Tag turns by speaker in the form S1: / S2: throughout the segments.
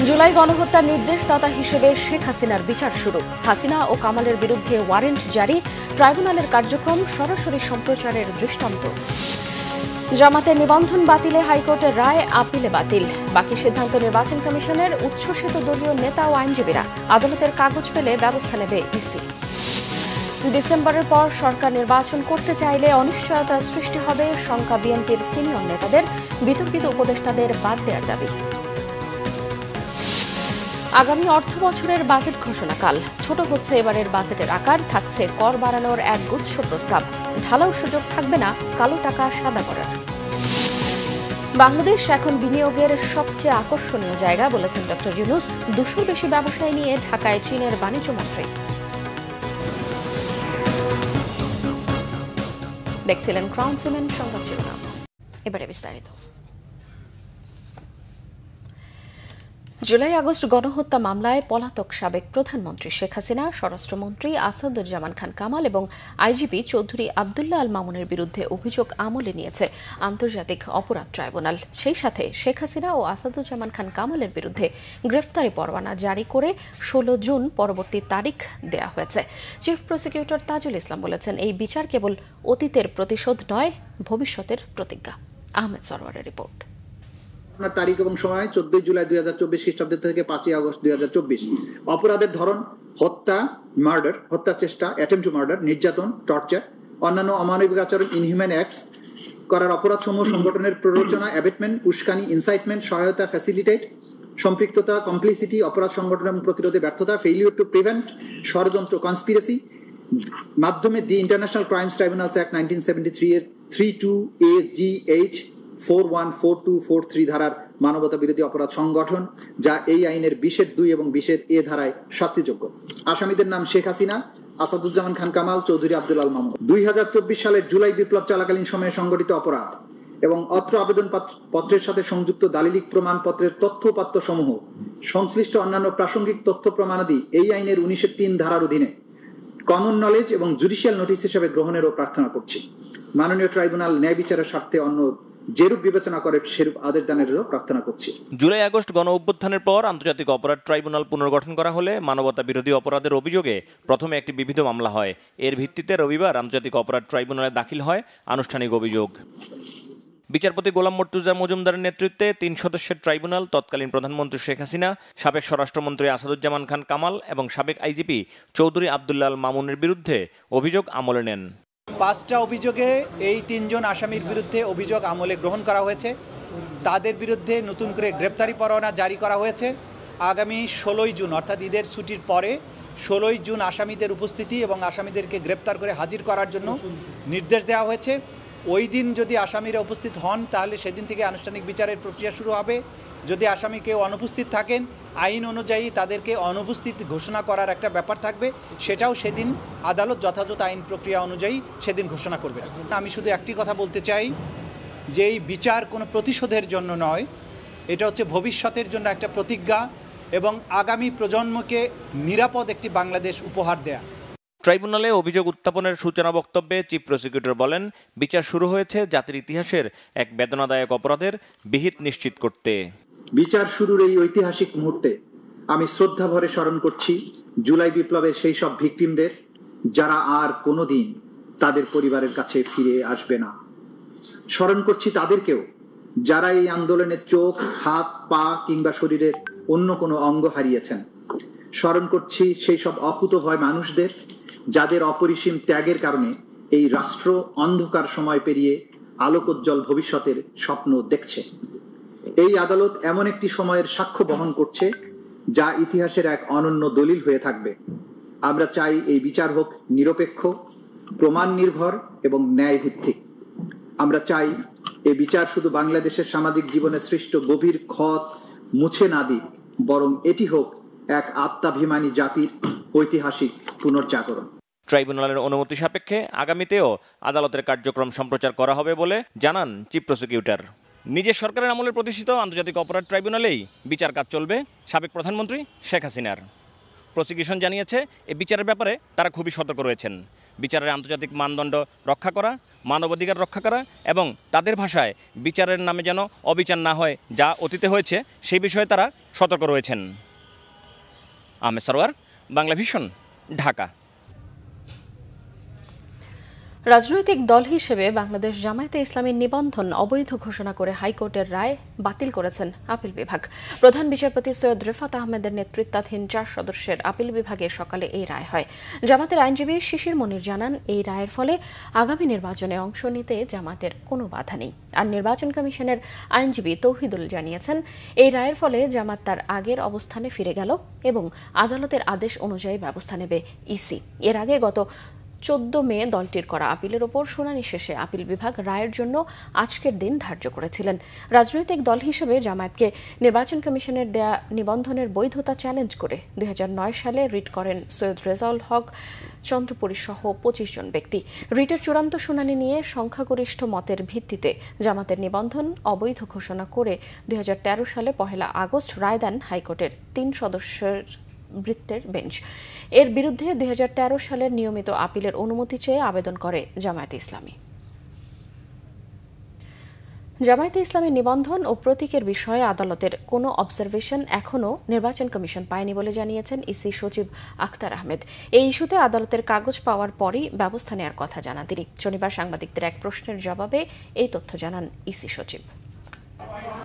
S1: জুলাই গণহত্যার নির্দেশদাতা হিসেবে শেখ হাসিনার বিচার শুরু। হাসিনা ও কামালের বিরুদ্ধে ওয়ারেন্ট জারি, ট্রাইব্যুনালের কার্যক্রম সরাসরি সম্প্রচারের দৃষ্টান্ত। জামাতের নিবন্ধন বাতিলে হাইকোর্টের রায় আপিলে বাতিল। বাকি সিদ্ধান্ত নির্বাচন কমিশনের। উচ্ছ্বসিত দলীয় নেতা ও আইনজীবীরা। আদালতের কাগজ পেলে ব্যবস্থা নেবে ইসি। ডিসেম্বরের পর সরকার নির্বাচন করতে চাইলে অনিশ্চয়তা সৃষ্টি হবে, শঙ্কা বিএনপির সিনিয়র নেতাদের। বিতর্কিত উপদেষ্টাদের বাদ দেওয়ার দাবি। আগামী অর্থ বছরের বাজেট ঘোষণাকাল। ছোট হচ্ছে এবারের বাজেটের আকার, থাকছে কর বাড়ানোর এক গুচ্ছ প্রস্তাব। ঢালাও সুযোগ থাকবে না কালো টাকা সাদা করার। বাংলাদেশ এখন বিনিয়োগের সবচেয়ে আকর্ষণীয় জায়গা বলেছেন ডক্টর ইউনূস। 200 বেশি ব্যবসায়ী নিয়ে ঢাকায় চীনের বাণিজ্য মন্ত্রী। দেখছিলেন ক্রাউন সিমেন্ট সংবাদ শিরোনাম। এবারে বিস্তারিত। জুলাই আগস্ট গণহত্যা মামলায় পলাতক সাবেক প্রধানমন্ত্রী শেখ হাসিনা, স্বরাষ্ট্রমন্ত্রী আসাদুজ্জামান খান কামাল এবং আইজিপি চৌধুরী আবদুল্লাহ আল মামুনের বিরুদ্ধে অভিযোগ আমলে নিয়েছে আন্তর্জাতিক অপরাধ ট্রাইব্যুনাল। সেই সাথে শেখ হাসিনা ও আসাদুজ্জামান খান কামালের বিরুদ্ধে গ্রেফতারি পরোয়ানা জারি করে 16 জুন পরবর্তী তারিখ দেয়া হয়েছে। চিফ প্রসিকিউটর তাজুল ইসলাম বলেছেন, এই বিচার কেবল অতীতের প্রতিশোধ নয়, ভবিষ্যতের প্রতিজ্ঞা। আহমেদ সরওয়ারের রিপোর্ট।
S2: তারিখ এবং সময় 14 জুলাই 2024 খ্রিস্টাব্দ থেকে 5 আগস্ট 2024। অপরাধের ধরন হত্যা, মার্ডার, হত্যা চেষ্টা, অ্যাটেম্পট টু মার্ডার, নির্যাতন, টর্চার, অন্যান্য অমানবিক আচরণ, ইনহিউম্যান অ্যাক্টস করার অপরাধসমূহ সংগঠনের প্ররোচনা, অ্যাবেটমেন্ট, উস্কানি, ইনসাইটমেন্ট, সহায়তা, ফ্যাসিলিটেট, সম্পৃক্ততা, কমপ্লিসিটি, অপরাধ সংগঠন এবং প্রতিরোধে ব্যর্থতা, ফেইলিউর টু প্রিভেন্ট, ষড়যন্ত্র, কনস্পিরেসি মাধ্যমে the international crimes tribunals act 1973 এর 32AGH 414243 ধারার মানবতা বিরোধী অপরাধ সংগঠন, যা এই আইনের 20(2) এবং 20(a) ধারায় শাস্তিযোগ্য। আসামিদের নাম শেখ হাসিনা, আসাদুজ্জামান খান কামাল, চৌধুরী আবদুল্লাহ আল মামুন। 2024 সালের জুলাই বিপ্লব চলাকালীন সময়ে সংগঠিত অপরাধ এবং অত্র আবেদন পত্রের সাথে সংযুক্ত দালিলিক প্রমাণপত্রের তথ্যপাত্য সমূহ সংশ্লিষ্ট অন্যান্য প্রাসঙ্গিক তথ্য প্রমাণাদি এই আইনের 19(3) ধারার অধীনে কমন নলেজ এবং জুডিশিয়াল নোটিশ হিসেবে গ্রহণেরও প্রার্থনা করছি। মাননীয় ট্রাইব্যুনাল ন্যায় বিচারের স্বার্থে অন্য যেরূপ বিবেচনা করে সেরূপ আদেশ দানেরও প্রার্থনা করছি।
S3: জুলাই আগস্ট গণ অভ্যুত্থানের পর আন্তর্জাতিক অপরাধ ট্রাইব্যুনাল পুনর্গঠন করা হলে মানবতা বিরোধী অপরাধের অভিযোগে প্রথমে একটি বিবিধ মামলা হয়। এর ভিত্তিতে রবিবার আন্তর্জাতিক অপরাধ ট্রাইব্যুনালে দাখিল হয় আনুষ্ঠানিক অভিযোগ। বিচারপতি গোলাম মর্তুজা মজুমদারের নেতৃত্বে 3 সদস্যের ট্রাইব্যুনাল তৎকালীন প্রধানমন্ত্রী শেখ হাসিনা, সাবেক স্বরাষ্ট্রমন্ত্রী আসাদুজ্জামান খান কামাল এবং সাবেক আইজিপি চৌধুরী আবদুল্লাহ আল মামুনের বিরুদ্ধে অভিযোগ আমলে নেন।
S4: 5টা অভিযোগে এই 3 জন আসামির বিরুদ্ধে অভিযোগ আমলে গ্রহণ করা হয়েছে। তাদের বিরুদ্ধে নতুন করে গ্রেপ্তারি পরোয়ানা জারি করা হয়েছে। আগামী 16 জুন অর্থাৎ ঈদের ছুটির পরে 16 জুন আসামিদের উপস্থিতি এবং আসামিদেরকে গ্রেপ্তার করে হাজির করার জন্য নির্দেশ দেওয়া হয়েছে। ওই দিন যদি আসামিরা উপস্থিত হন তাহলে সেদিন থেকে আনুষ্ঠানিক বিচারের প্রক্রিয়া শুরু হবে। যদি আসামি কেউ অনুপস্থিত থাকেন, আইন অনুযায়ী তাদেরকে অনুপস্থিত ঘোষণা করার একটা ব্যাপার থাকবে, সেটাও সেদিন আদালত যথাযথ আইন প্রক্রিয়া অনুযায়ী সেদিন ঘোষণা করবে। আমি শুধু একটি কথা বলতে চাই যে এই বিচার কোনো প্রতিশোধের জন্য নয়, এটা হচ্ছে ভবিষ্যতের জন্য একটা প্রতিজ্ঞা এবং আগামী প্রজন্মকে নিরাপদ একটি বাংলাদেশ উপহার দেয়া।
S3: ট্রাইব্যুনালে অভিযোগ উত্থাপনের সূচনা বক্তব্যে চিফ প্রসিকিউটর বলেন, বিচার শুরু হয়েছে জাতির ইতিহাসের এক বেদনাদায়ক অপরাধের বিহিত নিশ্চিত করতে।
S2: বিচার শুরুর এই ঐতিহাসিক মুহূর্তে আমি শ্রদ্ধা ভরে স্মরণ করছি জুলাই বিপ্লবের সেই সব ভিকটিমদের, যারা আর কোনোদিন তাদের পরিবারের কাছে ফিরে আসবে না। স্মরণ করছি তাদেরকেও, যারা এই আন্দোলনের চোখ, হাত, পা কিংবা শরীরের অন্য কোনো অঙ্গ হারিয়েছেন। স্মরণ করছি সেই সব অকুতভয় মানুষদের, যাদের অপরিসীম ত্যাগের কারণে এই রাষ্ট্র অন্ধকার সময় পেরিয়ে আলোকোজ্জ্বল ভবিষ্যতের স্বপ্ন দেখছে। এই আদালত এমন একটি সময়ের সাক্ষ্য বহন করছে যা ইতিহাসের এক অনন্য দলিল হয়ে থাকবে। আমরা চাই এই বিচার হোক নিরপেক্ষ, প্রমাণ নির্ভর এবং ন্যায় ভিত্তিক। আমরা চাই এই বিচার শুধু বাংলাদেশের সামাজিক জীবনে সৃষ্ট গভীর ক্ষত মুছে না দিক, বরং এটি হোক এক আত্মাভিমানী জাতির ঐতিহাসিক পুনর্জাগরণ।
S3: ট্রাইব্যুনালের অনুমতি সাপেক্ষে আগামীতেও আদালতের কার্যক্রম সম্প্রচার করা হবে বলে জানান চিফ প্রসিকিউটর। নিজের সরকারের আমলে প্রতিষ্ঠিত আন্তর্জাতিক অপরাধ ট্রাইব্যুনালেই বিচার কাজ চলবে সাবেক প্রধানমন্ত্রী শেখ হাসিনার। প্রসিকিউশন জানিয়েছে, এই বিচারের ব্যাপারে তারা খুবই সতর্ক রয়েছেন। বিচারের আন্তর্জাতিক মানদণ্ড রক্ষা করা, মানবাধিকার রক্ষা করা এবং তাদের ভাষায় বিচারের নামে যেন অবিচার না হয়, যা অতীতে হয়েছে সেই বিষয়ে তারা সতর্ক রয়েছেন। আহমেদ সরওয়ার, বাংলা ভিশন, ঢাকা।
S1: রাজনৈতিক দল হিসেবে বাংলাদেশ জামায়াতে ইসলামীর নিবন্ধন অবৈধ ঘোষণা করে হাইকোর্টের রায় বাতিল করেছেন আপিল বিভাগ। প্রধান বিচারপতি সৈয়দ রেফাত আহমেদের নেতৃত্বাধীন 4 সদস্যের আপিল বিভাগে সকালে এই রায় হয়। জামাতের আইনজীবী শিশির মনির জানান, এই রায়ের ফলে আগামী নির্বাচনে অংশ নিতে জামাতের কোনো বাধা নেই। আর নির্বাচন কমিশনের আইনজীবী তৌহিদুল জানিয়েছেন, এই রায়ের ফলে জামাত তার আগের অবস্থানে ফিরে গেল এবং আদালতের আদেশ অনুযায়ী ব্যবস্থা নেবে ইসি। এর আগে গত 14 মে দলটির করা আপিলের ওপর শুনানি শেষে আপিল বিভাগ রায়ের জন্য আজকের দিন ধার্য করেছিলেন। রাজনৈতিক দল হিসেবে জামায়াতকে নির্বাচন কমিশনের দেয়া নিবন্ধনের বৈধতা চ্যালেঞ্জ করে 2009 সালে রিট করেন সৈয়দ রেজাউল হক চন্দ্রপুরী সহ 25 জন ব্যক্তি। রিটের চূড়ান্ত শুনানি নিয়ে সংখ্যাগরিষ্ঠ মতের ভিত্তিতে জামাতের নিবন্ধন অবৈধ ঘোষণা করে 2013 সালে 1 আগস্ট রায় দেন হাইকোর্টের 3 সদস্যের বৃত্তের বেঞ্চ। এর বিরুদ্ধে 2013 সালের নিয়মিত আপিলের অনুমতি চেয়ে আবেদন করে জামায়াতে ইসলামী। জামায়াতে ইসলামী নিবন্ধন ও প্রতীকের বিষয়ে আদালতের কোনো অবজারভেশন এখনও নির্বাচন কমিশন পায়নি বলে জানিয়েছেন ইসি সচিব আখতার আহমেদ। এই ইস্যুতে আদালতের কাগজ পাওয়ার পরই ব্যবস্থা নেওয়ার কথা জানান তিনি। শনিবার সাংবাদিকদের এক প্রশ্নের জবাবে এই তথ্য জানান ইসি সচিব।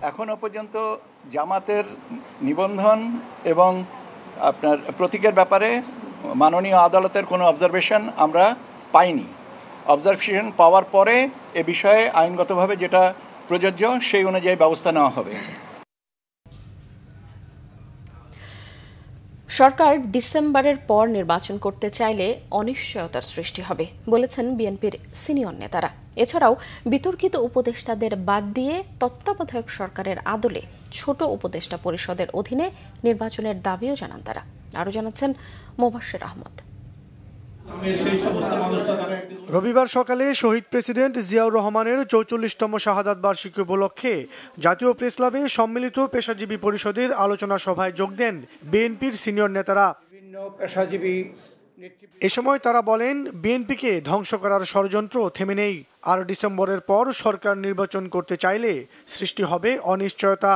S5: এখনো পর্যন্ত জামাতের নিবন্ধন এবং আপনার প্রতীকের ব্যাপারে মাননীয় আদালতের কোনো অবজারভেশন আমরা পাইনি। অবজারভেশন পাওয়ার পরে এ বিষয়ে আইনগতভাবে যেটা প্রযোজ্য সেই অনুযায়ী ব্যবস্থা নেওয়া হবে।
S1: সরকার ডিসেম্বরের পর নির্বাচন করতে চাইলে অনিশ্চয়তার সৃষ্টি হবে বলেছেন বিএনপির সিনিয়র নেতারা। এছাড়াও বিতর্কিত উপদেষ্টাদের বাদ দিয়ে তত্ত্বাবধায়ক সরকারের আদলে ছোট উপদেষ্টা পরিষদের অধীনে নির্বাচনের দাবিও জানান তারা। আরও জানাচ্ছেন মোবাশ্বের আহমদ।
S6: রবিবার সকালে শহীদ প্রেসিডেন্ট জিয়াউর রহমানের 44তম শাহাদাত বার্ষিকী উপলক্ষে জাতীয় প্রেসক্লাবে সম্মিলিত পেশাজীবী পরিষদের আলোচনা সভায় যোগ দেন বিএনপির সিনিয়র নেতারা। এ সময় তারা বলেন, বিএনপিকে ধ্বংস করার ষড়যন্ত্র থেমে নেই, আর ডিসেম্বরের পর সরকার নির্বাচন করতে চাইলে সৃষ্টি হবে অনিশ্চয়তা।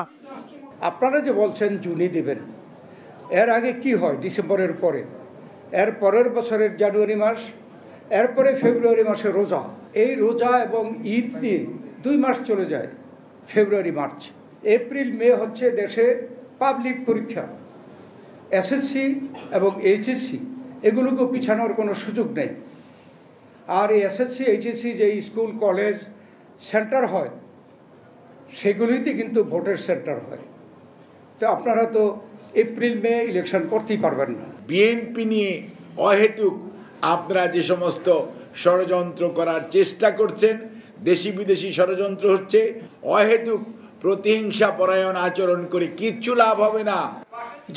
S7: আপনারা যে বলছেন জুনে দেবেন, এর আগে কি হয় ডিসেম্বরের পরে? এর পরের বছরের জানুয়ারি মাস, এরপরে ফেব্রুয়ারি মাসে রোজা। এই রোজা এবং ঈদ নিয়ে 2 মাস চলে যায়, ফেব্রুয়ারি মার্চ। এপ্রিল মে হচ্ছে দেশে পাবলিক পরীক্ষা, এসএসসি এবং এইচএসসি, এগুলোকেও পিছানোর কোনো সুযোগ নেই। আর এই এসএসসি এইচএসসি যে স্কুল কলেজ সেন্টার হয়, সেগুলিতে কিন্তু ভোটের সেন্টার হয়। তো আপনারা তো এপ্রিল মে ইলেকশন করতেই পারবেন না।
S8: বিএনপি নিয়ে অহেতুক আপনারা যে সমস্ত ষড়যন্ত্র করার চেষ্টা করছেন, দেশি বিদেশি ষড়যন্ত্র হচ্ছে, অহেতুক প্রতিহিংসা পরায়ণ আচরণ করে কিচ্ছু লাভ হবে না।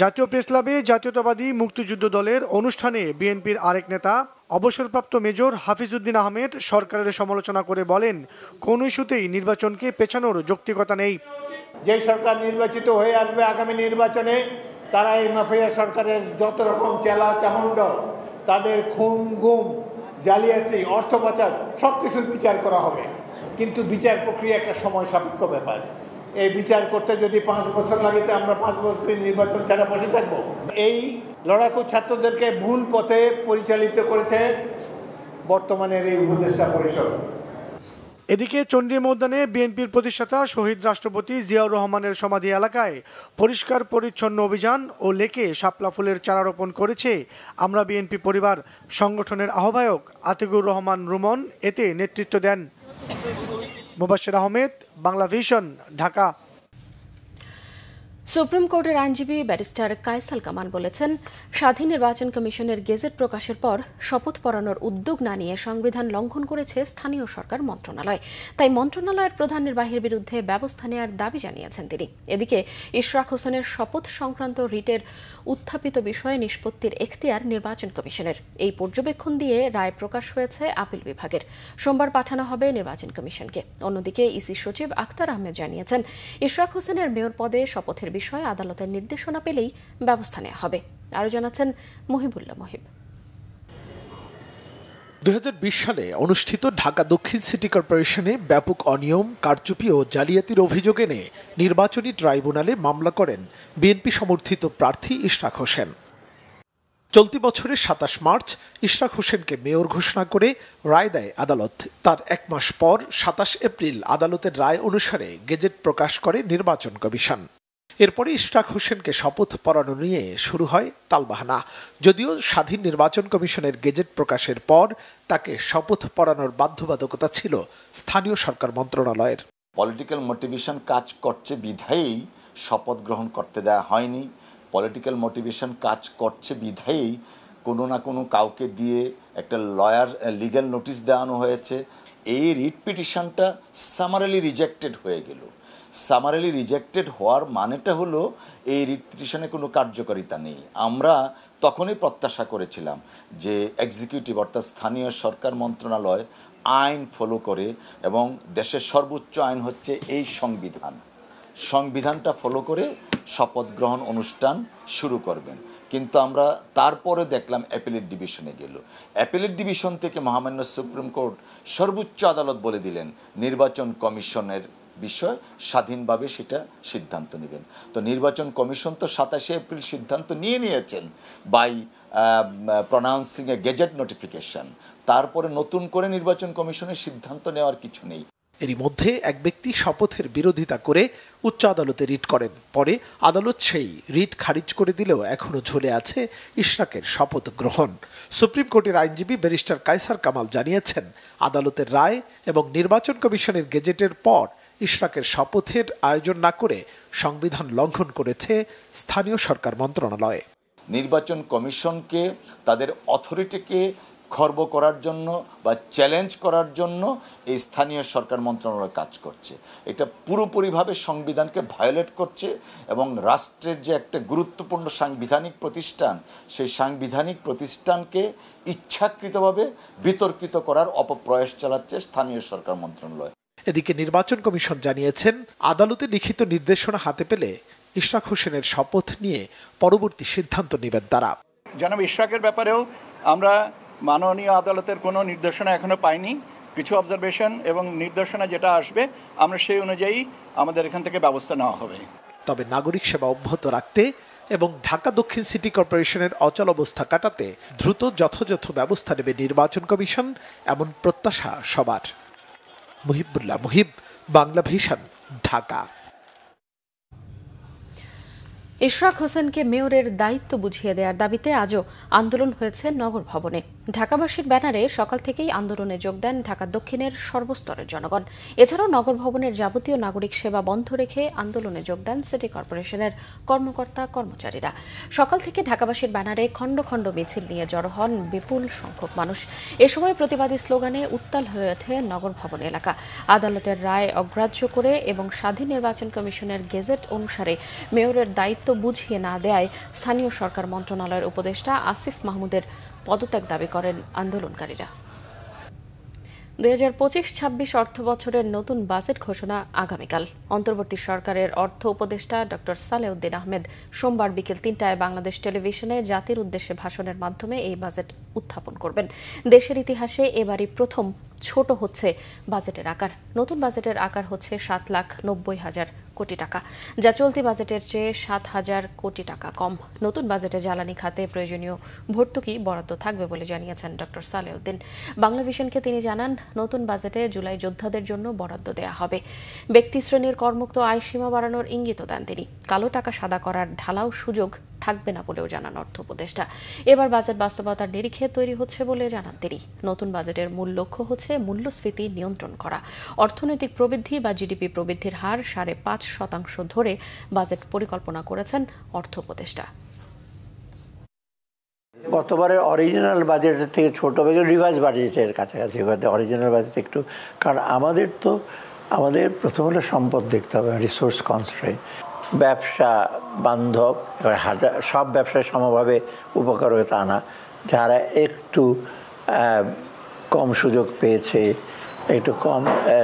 S6: জাতীয় প্রেসক্লাবে জাতীয়তাবাদী মুক্তিযুদ্ধ দলের অনুষ্ঠানে বিএনপির আরেক নেতা অবসরপ্রাপ্ত মেজর হাফিজউদ্দিন আহমেদ সরকারের সমালোচনা করে বলেন, কোন ইস্যুতেই নির্বাচনকে পেছানোর যৌক্তিকতা নেই।
S9: যে সরকার নির্বাচিত হয়ে আসবে আগামী নির্বাচনে, তারা এই মাফিয়া সরকারের যত রকম চেলা চামুন্ড, তাদের খুন গুম জালিয়াতি অর্থ পাচার সব কিছুর বিচার করা হবে। কিন্তু বিচার প্রক্রিয়া একটা সময় সাপেক্ষ ব্যাপার। এই বিচার করতে যদি 5 বছর লাগে, তো আমরা 5 বছর নির্বাচন ছাড়া বসে থাকবো? এই লড়াকু ছাত্রদেরকে ভুল পথে পরিচালিত করেছে বর্তমানের এই উপদেষ্টা পরিষদ।
S6: এদিকে চণ্ডী ময়দানে বিএনপির প্রতিষ্ঠাতা শহীদ রাষ্ট্রপতি জিয়াউর রহমানের সমাধি এলাকায় পরিষ্কার পরিচ্ছন্ন অভিযান ও লেকে শাপলা ফুলের চারা রোপণ করেছে আমরা বিএনপি পরিবার। সংগঠনের আহ্বায়ক আতিকুর রহমান রুমন এতে নেতৃত্ব দেন। মোবাশ্বের আহমেদ, বাংলা ভিশন, ঢাকা।
S1: সুপ্রিম কোর্টের আইনজীবী ব্যারিস্টার কায়সাল কামান বলেছেন, স্বাধীন নির্বাচন কমিশনের গেজেট প্রকাশের পর শপথ পড়ানোর উদ্যোগ না নিয়ে সংবিধান লঙ্ঘন করেছে স্থানীয় সরকার মন্ত্রণালয়। তাই মন্ত্রণালয়ের প্রধান নির্বাহীর বিরুদ্ধে ব্যবস্থা নেওয়ার দাবি জানিয়েছেন তিনি। এদিকে ইশরাক হোসেনের শপথ সংক্রান্ত রিটের উত্থাপিত বিষয়ে নিষ্পত্তির এখতিয়ার নির্বাচন কমিশনের। এই পর্যবেক্ষণ দিয়ে রায় প্রকাশ হয়েছে আপিল বিভাগের। সোমবার পাঠানো হবে নির্বাচন কমিশনকে। অন্যদিকে ইসি সচিব আখতার আহমেদ জানিয়েছেন, ইশরাক হোসেনের মেয়র পদে শপথের বিষয়ে আদালতের নির্দেশনা পেলেই ব্যবস্থা নেওয়া হবে। আরও জানাচ্ছেন মহিবুল্লাহ মহিব।
S10: 2020 সালে অনুষ্ঠিত ঢাকা দক্ষিণ সিটি কর্পোরেশনে ব্যাপক অনিয়ম, কারচুপি ও জালিয়াতির অভিযোগ এনে নির্বাচনী ট্রাইব্যুনালে মামলা করেন বিএনপি সমর্থিত প্রার্থী ইশরাক হোসেন। চলতি বছরের 27 মার্চ ইশরাক হোসেনকে মেয়র ঘোষণা করে রায় দেয় আদালত। তার এক মাস পর 27 এপ্রিল আদালতের রায় অনুসারে গেজেট প্রকাশ করে নির্বাচন কমিশন। এরপরে ইশরাক হোসেনকে শপথ পড়ানো নিয়ে শুরু হয় টালবাহানা। যদিও স্বাধীন নির্বাচন কমিশনের গেজেট প্রকাশের পর তাকে শপথ পড়ানোর বাধ্যবাধকতা ছিল স্থানীয় সরকার মন্ত্রণালয়ের।
S11: পলিটিক্যাল মোটিভেশন কাজ করছে বিধায়ী শপথ গ্রহণ করতে দেওয়া হয়নি। পলিটিক্যাল মোটিভেশন কাজ করছে বিধায়ী কোনো না কোনো কাউকে দিয়ে একটা লিগ্যাল নোটিশ দেওয়ানো হয়েছে। এই রিট পিটিশনটা সামারিলি রিজেক্টেড হয়ে গেল। সামারিলি রিজেক্টেড হওয়ার মানেটা হলো এই রিট পিটিশনে কোনো কার্যকারিতা নেই। আমরা তখনই প্রত্যাশা করেছিলাম যে এক্সিকিউটিভ অর্থাৎ স্থানীয় সরকার মন্ত্রণালয় আইন ফলো করে, এবং দেশের সর্বোচ্চ আইন হচ্ছে এই সংবিধানটা ফলো করে শপথ গ্রহণ অনুষ্ঠান শুরু করবেন। কিন্তু আমরা তারপরে দেখলাম অ্যাপিলেট ডিভিশনে গেল। অ্যাপিলেট ডিভিশন থেকে মহামান্য সুপ্রিম কোর্ট সর্বোচ্চ আদালত বলে দিলেন নির্বাচন কমিশনের বিষয় স্বাধীনভাবে সেটা সিদ্ধান্ত নেবেন। তো নির্বাচন কমিশন তো 27 এপ্রিল সিদ্ধান্ত নিয়েছেন by pronouncing a gazette notification. তারপরে নতুন করে নির্বাচন কমিশনের সিদ্ধান্ত নেওয়ার কিছু নেই।
S10: এরই মধ্যে এক ব্যক্তি শপথের বিরোধিতা করে উচ্চ আদালতে রিট করেন। পরে আদালত সেই রিট খারিজ করে দিলেও এখনো ঝুলে আছে ইশরাকের শপথ গ্রহণ। সুপ্রিম কোর্টের আইনজীবী ব্যারিস্টার কায়সার কামাল জানিয়েছেন, আদালতের রায় এবং নির্বাচন কমিশনের গেজেটের পর ইশরাকের শপথের আয়োজন না করে সংবিধান লঙ্ঘন করেছে স্থানীয় সরকার মন্ত্রণালয়।
S11: নির্বাচন কমিশনকে তাদের অথরিটিকে খর্ব করার জন্য বা চ্যালেঞ্জ করার জন্য এই স্থানীয় সরকার মন্ত্রণালয় কাজ করছে। এটা পুরোপুরিভাবে সংবিধানকে ভায়োলেট করছে, এবং রাষ্ট্রের যে একটা গুরুত্বপূর্ণ সাংবিধানিক প্রতিষ্ঠান, সেই সাংবিধানিক প্রতিষ্ঠানকে ইচ্ছাকৃতভাবে বিতর্কিত করার অপপ্রয়াস চালাচ্ছে স্থানীয় সরকার মন্ত্রণালয়।
S10: এদিকে নির্বাচন কমিশন জানিয়েছেন, আদালতে লিখিত নির্দেশনা হাতে পেলে ইশরাক হোসেনের শপথ নিয়ে পরবর্তী সিদ্ধান্ত নেবেন তারা।
S5: জনাব ইশরাকের ব্যাপারেও আমরা মাননীয় আদালতের কোনো নির্দেশনা এখনো পাইনি। কিছু অবজারভেশন এবং নির্দেশনা যেটা আসবে আমরা সেই অনুযায়ী আমাদের এখান থেকে ব্যবস্থা নেওয়া হবে।
S10: তবে নাগরিক সেবা অব্যাহত রাখতে এবং ঢাকা দক্ষিণ সিটি কর্পোরেশনের অচল অবস্থা কাটাতে দ্রুত যথাযথ ব্যবস্থা নেবে নির্বাচন কমিশন, এমন প্রত্যাশা সবার। মুহিবুল্লাহ মুহিব, বাংলা ভিশন, ঢাকা।
S1: ইশরাক হোসেনকে মেয়রের দায়িত্ব বুঝিয়ে দেওয়ার দাবিতে আজও আন্দোলন হয়েছে নগর ভবনে। ঢাকাবাসীর ব্যানারে সকাল থেকেই আন্দোলনে যোগ দেন ঢাকা দক্ষিণের সর্বস্তরের জনগণ। এছাড়াও নগর ভবনের যাবতীয় নাগরিক সেবা বন্ধ রেখে আন্দোলনে যোগ দেন সিটি কর্পোরেশনের কর্মকর্তা কর্মচারীরা। সকাল থেকে ঢাকাবাসীর ব্যানারে খণ্ড খণ্ড মিছিল নিয়ে জড়ো হন বিপুল সংখ্যক মানুষ। এ সময় প্রতিবাদী স্লোগানে উত্তাল হয়ে ওঠে নগর ভবন এলাকা। আদালতের রায় অগ্রাহ্য করে এবং স্বাধীন নির্বাচন কমিশনের গেজেট অনুসারে মেয়রের দায়িত্ব বুঝিয়ে না দেয়ায় স্থানীয় সরকার মন্ত্রণালয়ের উপদেষ্টা আসিফ মাহমুদের পদত্যাগ দাবি করেন আন্দোলনকারীরা। 2025-26 অর্থ বছরের নতুন বাজেট ঘোষণা আগামীকাল। অন্তর্বর্তী সরকারের অর্থ উপদেষ্টা ডক্টর সালেউদ্দিন আহমেদ সোমবার বিকেল 3টায় বাংলাদেশ টেলিভিশনে জাতির উদ্দেশ্যে ভাষণের মাধ্যমে এই বাজেট উত্থাপন করবেন। দেশের ইতিহাসে এবারই প্রথম ছোট হচ্ছে বাজেটের আকার। নতুন বাজেটের আকার হচ্ছে 7,90,000 কোটি টাকা, যা চলতি বাজেটের চেয়ে 7,000 কোটি টাকা কম। নতুন বাজেটে জ্বালানি খাতে প্রয়োজনীয় ভর্তুকি বরাদ্দ থাকবে বলে জানিয়েছেন ডক্টর সালেউদ্দিন। বাংলা ভিশনকে তিনি জানান, নতুন বাজেটে জুলাই যোদ্ধাদের জন্য বরাদ্দ দেয়া হবে। ব্যক্তি শ্রেণীর করমুক্ত আয় সীমা বাড়ানোর ইঙ্গিত দেন তিনি। কালো টাকা সাদা করার ঢালাও সুযোগ থাকবে না বলেও জানান অর্থ উপদেষ্টা। এবার বাজেট বাস্তবতার নিরিখে তৈরি হচ্ছে বলে জানান তিনি। নতুন বাজেটের মূল লক্ষ্য হচ্ছে মূল্যস্ফীতি নিয়ন্ত্রণ করা। অর্থনৈতিক প্রবৃদ্ধি বা জিডিপি প্রবৃদ্ধির হার 5.5% ধরে বাজেট পরিকল্পনা করেছেন অর্থ উপদেষ্টা।
S12: গতবারের অরিজিনাল বাজেটের থেকে ছোট রিভাইজ বাজেটের কাছাকাছি, অরিজিনাল বাজেট একটু, কারণ আমাদের প্রথম হলো সম্পদ দেখতে হবে, রিসোর্স কনস্ট্রেইন, ব্যবসা বান্ধব, এবার সব ব্যবসায় সমভাবে উপকার হয়ে তা না, যারা একটু কম সুযোগ পেয়েছে, একটু কম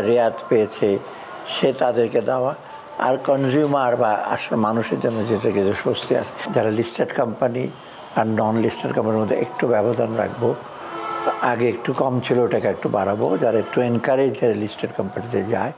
S12: রেয়াত পেয়েছে, সে তাদেরকে দেওয়া। আর কনজিউমার বা আসলে মানুষের জন্য যেটা কিছু স্বস্তি আছে, যারা লিস্টেড কোম্পানি আর নন লিস্টেড কোম্পানির মধ্যে একটু ব্যবধান রাখবো। আগে একটু কম ছিল, ওটাকে একটু বাড়াবো, যারা একটু এনকারেজ লিস্টেড কোম্পানিতে যায়।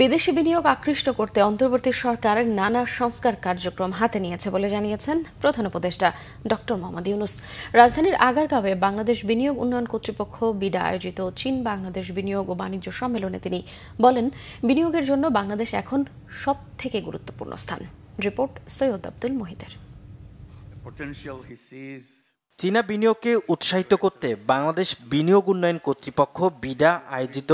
S1: বিদেশি বিনিয়োগ আকৃষ্ট করতে অন্তর্বর্তী সরকার নানা সংস্কার কার্যক্রম হাতে নিয়েছে বলে জানিয়েছেন প্রধান উপদেষ্টা ডক্টর মোহাম্মদ ইউনূস। রাজধানীর আগারগাঁওয়ে বাংলাদেশ বিনিয়োগ উন্নয়ন কর্তৃপক্ষ বিডা আয়োজিত চীন বাংলাদেশ বিনিয়োগ ও বাণিজ্য সম্মেলনে তিনি বলেন, বিনিয়োগের জন্য বাংলাদেশ এখন সবথেকে গুরুত্বপূর্ণ স্থান। রিপোর্ট সৈয়দ আব্দুল মুহিতের।
S13: চীনা বিনিয়োগকে উৎসাহিত করতে বাংলাদেশ বিনিয়োগ উন্নয়ন কর্তৃপক্ষ বিডা আয়োজিত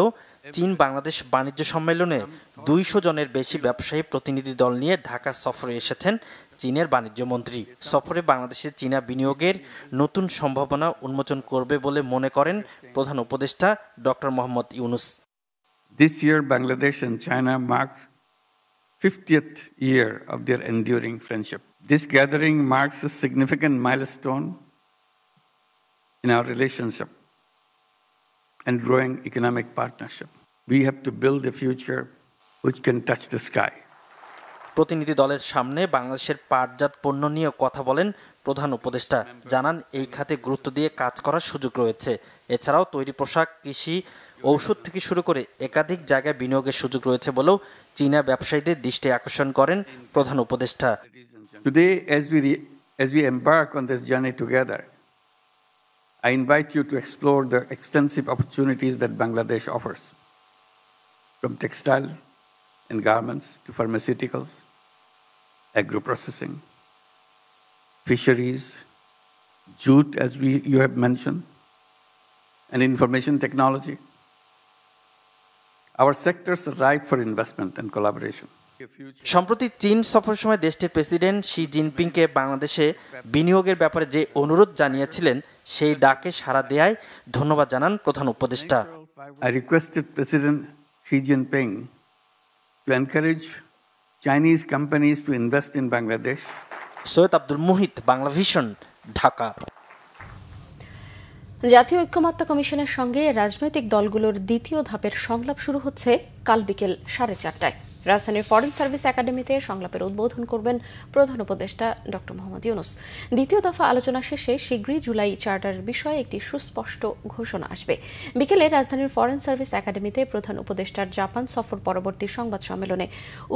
S13: চীন বাংলাদেশ বাণিজ্য সম্মেলনে 200 জনের বেশি ব্যবসায়ী প্রতিনিধি দল নিয়ে ঢাকা সফরে এসেছেন চীনের বাণিজ্য মন্ত্রী। সফরে বাংলাদেশে চীনা বিনিয়োগের নতুন সম্ভাবনা উন্মোচন করবে বলে মনে করেন প্রধান উপদেষ্টা doctor Mohammad Yunus.
S14: This year Bangladesh and China mark 50th year of their enduring friendship. This gathering marks a significant milestone in our relationship and growing economic partnership. We have to build a future which can touch the sky.
S13: প্রতিনিধি দলের সামনে বাংলাদেশের পাটজাত পণ্য নিয়ে কথা বলেন প্রধান উপদেষ্টা। জানান, এই খাতে গুরুত্ব দিয়ে কাজ করার সুযোগ রয়েছে। এছাড়াও তৈরি পোশাক, কৃষি, ঔষধ থেকে শুরু করে একাধিক জায়গায় বিনিয়োগের সুযোগ রয়েছে বলেও চীনা ব্যবসায়ীদের দৃষ্টি আকর্ষণ করেন প্রধান উপদেষ্টা।
S14: Today, as we embark on this journey together, I invite you to explore the extensive opportunities that Bangladesh offers, from textile and garments to pharmaceuticals, agro-processing, fisheries, jute, as you have mentioned, and information technology. Our sectors are ripe for investment and collaboration.
S13: সম্প্রতি চীন সফরের সময় দেশটির president Xi জিনপিংকে বাংলাদেশে বিনিয়োগের ব্যাপারে যে অনুরোধ জানিয়েছিলেন সেই ডাকে সাড়া দেয়ায় ধন্যবাদ জানান প্রধান উপদেষ্টা।
S14: I requested President Xi Jinping to encourage Chinese companies to invest in Bangladesh.
S13: Syed Abdul Muhit, Bangla vision, Dhaka.
S1: জাতীয় ঐক্যমত্য কমিশনের সঙ্গে রাজনৈতিক দলগুলোর দ্বিতীয় ধাপের সংলাপ শুরু হচ্ছে কাল বিকেল 4:30টায়। রাজধানীর ফরেন সার্ভিস একাডেমিতে সংলাপের উদ্বোধন করবেন প্রধান উপদেষ্টা ডক্টর মোহাম্মদ ইউনূস। দ্বিতীয় দফা আলোচনা শেষে শীঘ্রই জুলাই চার্টারের বিষয়ে একটি সুস্পষ্ট ঘোষণা আসবে। বিকেলে রাজধানীর ফরেন সার্ভিস একাডেমিতে প্রধান উপদেষ্টার জাপান সফর পরবর্তী সংবাদ সম্মেলনে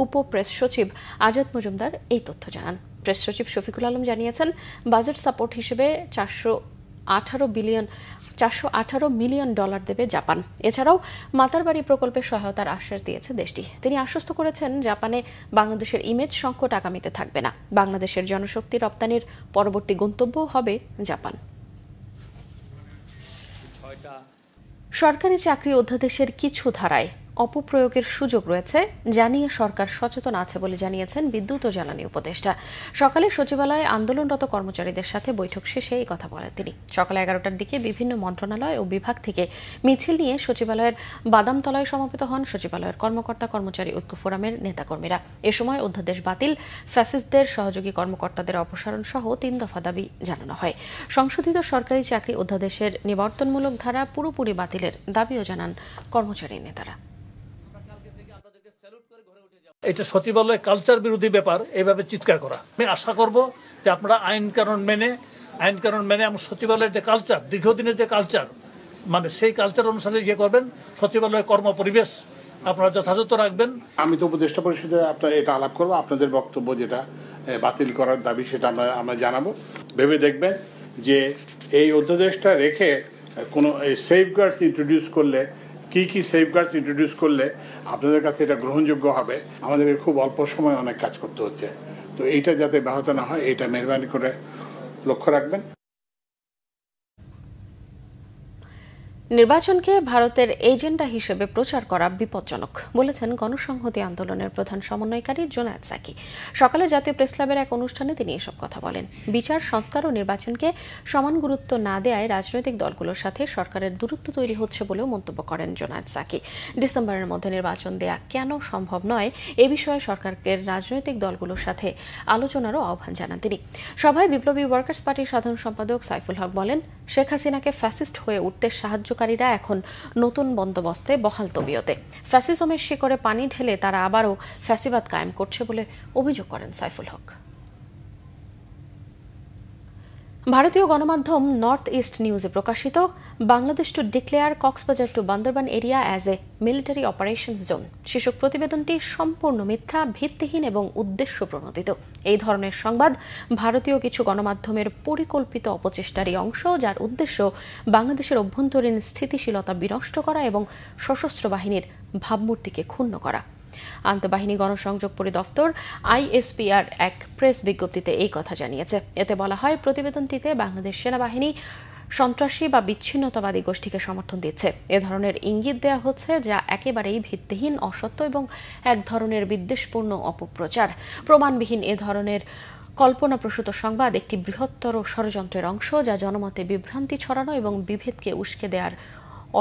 S1: উপ প্রেস সচিব আজাদ মজুমদার এই তথ্য জানান। প্রেস সচিব শফিকুল আলম জানিয়েছেন, বাজেট সাপোর্ট হিসেবে $418 মিলিয়ন দেবে জাপান। এছাড়াও মাতারবাড়ি প্রকল্পে সহায়তার আশ্বাস দিয়েছে দেশটি। তিনি আশ্বস্ত করেছেন, জাপানে বাংলাদেশের ইমেজ সংকট আগামীতে থাকবে না। বাংলাদেশের জনশক্তি রপ্তানির পরবর্তী গন্তব্য হবে জাপান। সরকারি চাকরি অধ্যাদেশের কিছু ধারায় অপপ্রয়োগের সুযোগ রয়েছে জানিয়ে সরকার সচেতন আছে বলে জানিয়েছেন বিদ্যুৎ ও জ্বালানি উপদেষ্টা। সকালে সচিবালয়ে আন্দোলনরত কর্মচারীদের সাথে বৈঠক শেষে এই কথা বলেন তিনি। সকাল 11টার দিকে বিভিন্ন মন্ত্রণালয় ও বিভাগ থেকে মিছিল নিয়ে সচিবালয়ের বাদামতলায় সমবেত হন সচিবালয়ের কর্মকর্তা কর্মচারী ঐক্য ফোরামের নেতাকর্মীরা। এ সময় অধ্যাদেশ বাতিল, ফ্যাসিস্টদের সহযোগী কর্মকর্তাদের অপসারণ সহ 3 দফা দাবি জানানো হয়। সংশোধিত সরকারি চাকরি অধ্যাদেশের নিবর্তনমূলক ধারা পুরোপুরি বাতিলের দাবিও জানান কর্মচারী নেতারা।
S15: এটা সচিবালয় কালচার বিরোধী ব্যাপার, এইভাবে চিৎকার করা। আমি আশা করব যে আপনারা আইন কানুন মেনে আমার সচিবালয়ের যে কালচার, দীর্ঘদিনের যে কালচার, মানে সেই কালচার অনুসারে করবেন। সচিবালয়ের কর্ম পরিবেশ আপনারা যথাযথ রাখবেন।
S16: আমি তো উপদেষ্টা পরিষদে আপনার এটা আলাপ করবো, আপনাদের বক্তব্য যেটা বাতিল করার দাবি সেটা আমরা জানাবো। ভেবে দেখবেন যে এই অধ্যাদেশটা রেখে কোনো সেফগার্ডস ইন্ট্রোডিউস করলে, কি সেফগার্ডস ইন্ট্রোডিউস করলে আপনাদের কাছে এটা গ্রহণযোগ্য হবে। আমাদেরকে খুব অল্প সময় অনেক কাজ করতে হচ্ছে, তো এইটা যাতে ব্যাহত না হয় এটা মেহরবানি করে লক্ষ্য রাখবেন।
S1: নির্বাচনকে ভারতের এজেন্ডা হিসেবে প্রচার করা বিপজ্জনক বলেছেন গণসংহতি আন্দোলনের প্রধান সমন্বয়কারী জোনায়েদ সাকি। সকালে জাতীয় প্রেসক্লাবের এক অনুষ্ঠানে তিনি এসব কথা বলেন। বিচার, সংস্কার ও নির্বাচনকে সমান গুরুত্ব না দেয়ায় রাজনৈতিক দলগুলোর সাথে সরকারের দূরত্ব তৈরি হচ্ছে বলেও মন্তব্য করেন জোনায়েদ সাকি। ডিসেম্বরের মধ্যে নির্বাচন দেয়া কেন সম্ভব নয় এ বিষয়ে সরকারের রাজনৈতিক দলগুলোর সাথে আলোচনারও আহ্বান জানান তিনি। সভায় বিপ্লবী ওয়ার্কার্স পার্টির সাধারণ সম্পাদক সাইফুল হক বলেন, শেখ হাসিনাকে ফ্যাসিস্ট হয়ে উঠতে সাহায্যকারীরা এখন নতুন বন্দোবস্তে বহাল তবিয়তে। ফ্যাসিজমের শিকড়ে পানি ঢেলে তারা আবারও ফ্যাসিবাদ কায়েম করছে বলে অভিযোগ করেন সাইফুল হক। ভারতীয় গণমাধ্যম নর্থ ইস্ট নিউজে প্রকাশিত Bangladesh to declare Cox's Bazar to Bandarban area as a military operations zone শীর্ষক প্রতিবেদনটি সম্পূর্ণ মিথ্যা, ভিত্তিহীন এবং উদ্দেশ্য প্রণোদিত। এই ধরনের সংবাদ ভারতীয় কিছু গণমাধ্যমের পরিকল্পিত অপচেষ্টারই অংশ, যার উদ্দেশ্য বাংলাদেশের অভ্যন্তরীণ স্থিতিশীলতা বিনষ্ট করা এবং সশস্ত্র বাহিনীর ভাবমূর্তিকে ক্ষুণ্ণ করা। আন্তঃবাহিনী গণসংযোগ পরিদপ্তর ISPR এক প্রেস বিজ্ঞপ্তিতে এই কথা জানিয়েছে। এতে বলা হয়, প্রতিবেদনটিতে বাংলাদেশ সেনাবাহিনী সন্ত্রাসী বা বিচ্ছিন্নতাবাদী গোষ্ঠীকে সমর্থন দিচ্ছে এ ধরনের ইঙ্গিত দেওয়া হচ্ছে, যা একেবারেই ভিত্তিহীন, অসত্য এবং এক ধরনের বিদ্বেষপূর্ণ অপপ্রচার। প্রমাণবিহীন এ ধরনের কল্পনাপ্রসূত সংবাদ একটি বৃহত্তর ষড়যন্ত্রের অংশ, যা জনমতে বিভ্রান্তি ছড়ানো এবং বিভেদকে উস্কে দেওয়ার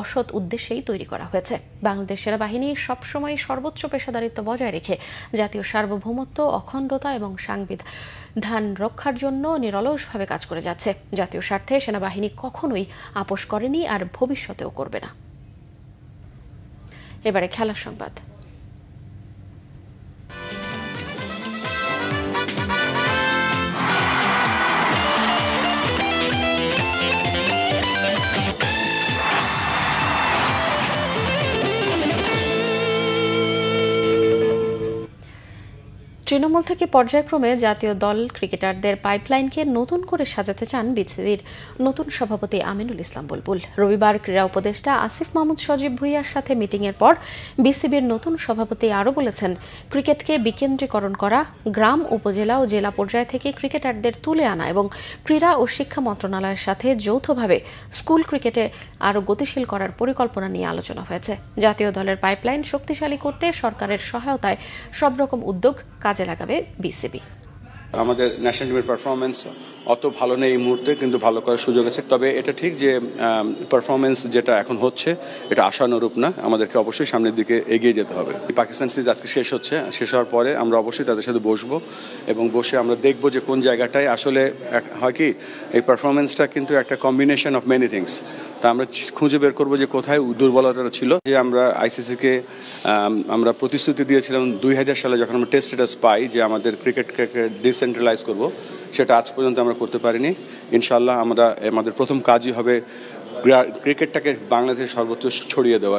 S1: অসৎ উদ্দেশ্যেই তৈরি করা হয়েছে। বাংলাদেশ সেনাবাহিনী সবসময় সর্বোচ্চ পেশাদারিত্ব বজায় রেখে জাতীয় সার্বভৌমত্ব, অখণ্ডতা এবং সংবিধান রক্ষার জন্য নিরলসভাবে কাজ করে যাচ্ছে। জাতীয় স্বার্থে সেনাবাহিনী কখনোই আপোষ করেনি আর ভবিষ্যতেও করবে না। এবারে খেলার সংবাদ। তৃণমূল থেকে পর্যায়ক্রমে জাতীয় দল ক্রিকেটারদের পাইপলাইনকে নতুন করে সাজাতে চান বিসিবির নতুন সভাপতি আমিনুল ইসলাম বুলবুল। রবিবার ক্রীড়া উপদেষ্টা আসিফ মাহমুদ সজীব ভুঁইয়ার সাথে মিটিংয়ের পর বিসিবির নতুন সভাপতি আরও বলেছেন, ক্রিকেটকে বিকেন্দ্রীকরণ করা, গ্রাম, উপজেলা ও জেলা পর্যায় থেকে ক্রিকেটারদের তুলে আনা এবং ক্রীড়া ও শিক্ষা মন্ত্রণালয়ের সাথে যৌথভাবে স্কুল ক্রিকেটে আরও গতিশীল করার পরিকল্পনা নিয়ে আলোচনা হয়েছে। জাতীয় দলের পাইপলাইন শক্তিশালী করতে সরকারের সহায়তায় সব রকম উদ্যোগ কাজে লাগাবে বিসিবি।
S17: আমাদের ন্যাশনাল টিমের পারফরমেন্স অত ভালো নেই এই মুহূর্তে, কিন্তু ভালো করার সুযোগ আছে। তবে এটা ঠিক যে পারফরমেন্স যেটা এখন হচ্ছে এটা আশানুরূপ না, আমাদেরকে অবশ্যই সামনের দিকে এগিয়ে যেতে হবে। পাকিস্তান সিরিজ আজকে শেষ হচ্ছে, শেষ হওয়ার পরে আমরা অবশ্যই তাদের সাথে বসবো এবং বসে আমরা দেখব যে কোন জায়গাটায় আসলে হয় কি এই পারফরমেন্সটা কিন্তু একটা কম্বিনেশন অফ মেনি থিংস। তা আমরা খুঁজে বের করবো যে কোথায় দুর্বলতাটা ছিল। যে আমরা আইসিসিকে আমরা প্রতিশ্রুতি দিয়েছিলাম 2000 সালে যখন আমরা টেস্ট স্ট্যাটাস পাই যে আমাদের ক্রিকেটকে ডিসেন্ট্রালাইজ করব, সেটা আজ পর্যন্ত আমরা করতে পারিনি। ইনশাআল্লাহ আমাদের প্রথম কাজই হবে ক্রিকেটটাকে বাংলাদেশের সর্বত্র ছড়িয়ে দেওয়া।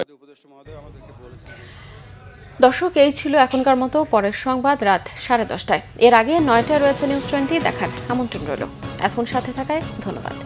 S1: দর্শক, এই ছিল এখনকার মতো। পরের সংবাদ রাত 10:30টায়। এর আগে 9টায় রয়েছে নিউজ 20 দেখার আমন্ত্রণ রইল। এখন সাথে থাকায় ধন্যবাদ।